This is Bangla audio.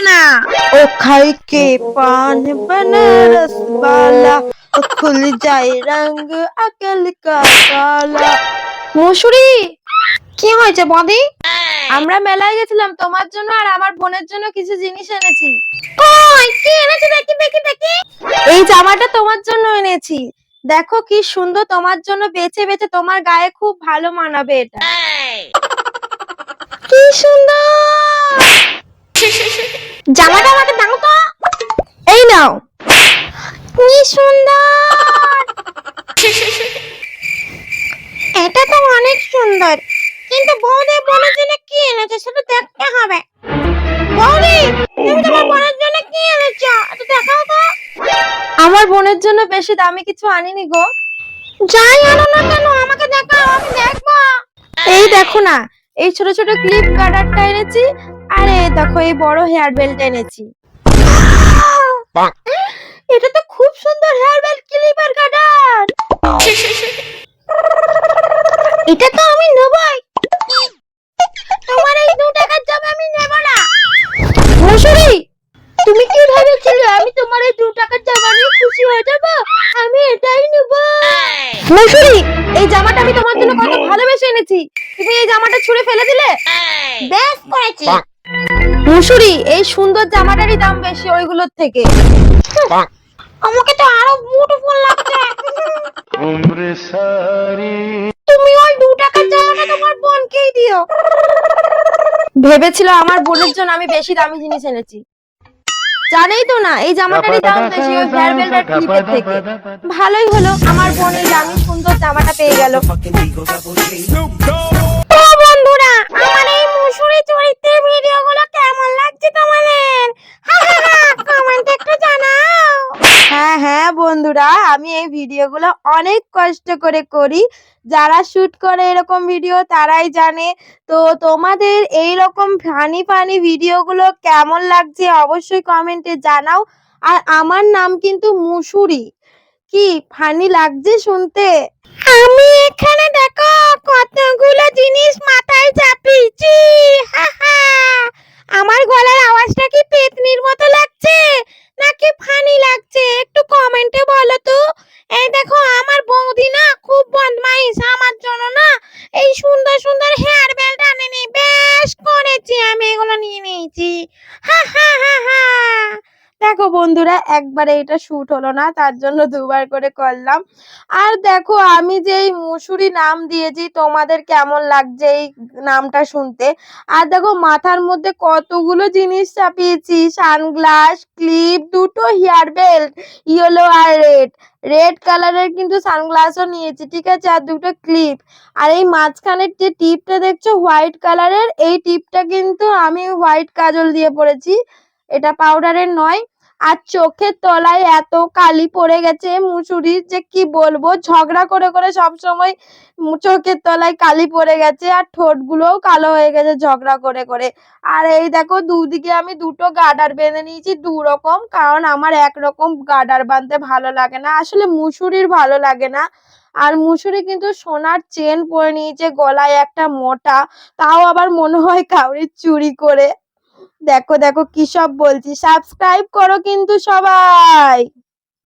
ना। ओ खाई के पान बनारस वाला, ओ खुल जाए रंग अकल का काला। মশুরি, কি হয়েছে বদি? আমরা মেলায় গেছিলাম তোমার জন্য আর আমার বোনের জন্য কিছু জিনিস এনেছি। কই কি এনেছে দেখি দেখি দেখি। এই জামাটা তোমার জন্য এনেছি, দেখো কি সুন্দর, তোমার জন্য বেছে বেছে তোমার গায়ে খুব ভালো মানাবে এটা। কি সুন্দর জামাটা, আমাকে দাও তো। এই নাও। কি সুন্দর, এটা তো অনেক সুন্দর, কিন্তু বৌদি বোনের জন্য কি এনেছে সেটা দেখতে হবে। বৌদি, তুমি তোমার বোনের জন্য কি এনেছো একটু দেখাও তো। আমার বোনের জন্য বেশি দামি কিছু আনিনি গো। যাই আনো না কেন আমাকে দেখাও, আমি দেখবো। এই দেখো না, এই ছোট ছোট ক্লিপ গার্ডারটা এনেছি, আর এই দেখো এই বড় হেয়ার বেল্ট এনেছি। এটা তো খুব সুন্দর হেয়ার বেল্ট, ক্লিপার গার্ডার। এটা তো আমি নেবই, তোমার এই 2 টাকার জামা আমি নেব না। মশুরি, তুমি কি ভেবেছিলে আমি তোমার এই 2 টাকার জামা নিয়ে খুশি হয়ে যাব? আমি এটাই নেব। মশুরি, এই জামাটা আমি তোমার জন্য কত ভালোবেসে এনেছি, তুমি এই জামাটা ছুঁড়ে ফেলে দিলে। বেশ করেছি। মশুরি, এই সুন্দর জামাটারই দাম বেশি ওইগুলোর থেকে। আমাকে তো আরো বিউটিফুল লাগছে। তুমি ওই 2 টাকার জামাটা তোমার বোনকেই দিও। ভেবেছিল আমার বোনের জন্য আমি বেশি দামি জিনিস এনেছি, জানেই তো না এই জামাটারই দাম বেশি ওই হেয়ার বেল্ট আর ক্লিপের থেকে। ভালোই হলো, আমার বোন এই দামি সুন্দর জামাটা পেয়ে গেল। তো বন্ধুরা, আমার এই মুসুরি চরিত্রের ভিডিওগুলো কেমন লাগছে তোমাদের? কমেন্টে একটু জানাও। হ্যাঁ হ্যাঁ বন্ধুরা, আমি এই ভিডিওগুলো অনেক কষ্ট করে করি, যারা শুট করে এরকম ভিডিও তারাই জানে। তো তোমাদের এইরকম ফানি ফানি ভিডিওগুলো কেমন লাগছে অবশ্যই কমেন্টে জানাও। আর আমার নাম কিন্তু মুসুরি, কি ফানি লাগছে শুনতে? আমি এখানে দেখো কতগুলো জিনিস মাথায় চাপিয়েছি। আমার গলার আওয়াজটা কি পেতনির মতো লাগছে নাকি ফানি লাগছে একটু কমেন্টে বলো তো। এই দেখো আমার বৌদি না খুব বদমাইশ, আমার জন্য না এই সুন্দর সুন্দর হেয়ার বেল্ট আনেনি, বেশ করেছি আমি এগুলো নিয়ে নিয়েছি। হা হা হা হা। দেখো বন্ধুরা, একবারে এটা শুট হলো না, তার জন্য দুবার করে করলাম। আর দেখো আমি যে এই মুসুরি নাম দিয়েছি, তোমাদের কেমন লাগছে এই নামটা শুনতে? আর দেখো মাথার মধ্যে কতগুলো জিনিস চাপিয়েছি, সানগ্লাস, ক্লিপ, দুটো হেয়ার বেল্ট, ইয়েলো আর রেড, রেড কালারের কিন্তু সানগ্লাসও নিয়েছি, ঠিক আছে, আর দুটো ক্লিপ। আর এই মাঝখানের যে টিপটা দেখছো হোয়াইট কালারের, এই টিপটা কিন্তু আমি হোয়াইট কাজল দিয়ে পরেছি, এটা পাউডারের নয়। আর চোখের তলায় এত কালি পড়ে গেছে মুসুরির, যে কি বলবো, ঝগড়া করে করে সব সময় চোখের তলায় কালি পড়ে গেছে, আর ঠোঁটগুলোও কালো হয়ে গেছে ঝগড়া করে করে। আর এই দেখো দুদিকে আমি দুটো গার্ডার বেঁধে নিয়েছি, 2 রকম, কারণ আমার একরকম গার্ডার বাঁধতে ভালো লাগে না, আসলে মুসুরির ভালো লাগে না। আর মুসুরি কিন্তু সোনার চেন পরে নিয়েছে গলায় একটা মোটা, তাও আবার মনে হয় কাউরির চুরি করে। দেখো দেখো কি সব বলছি, সাবস্ক্রাইব করো কিন্তু সবাই।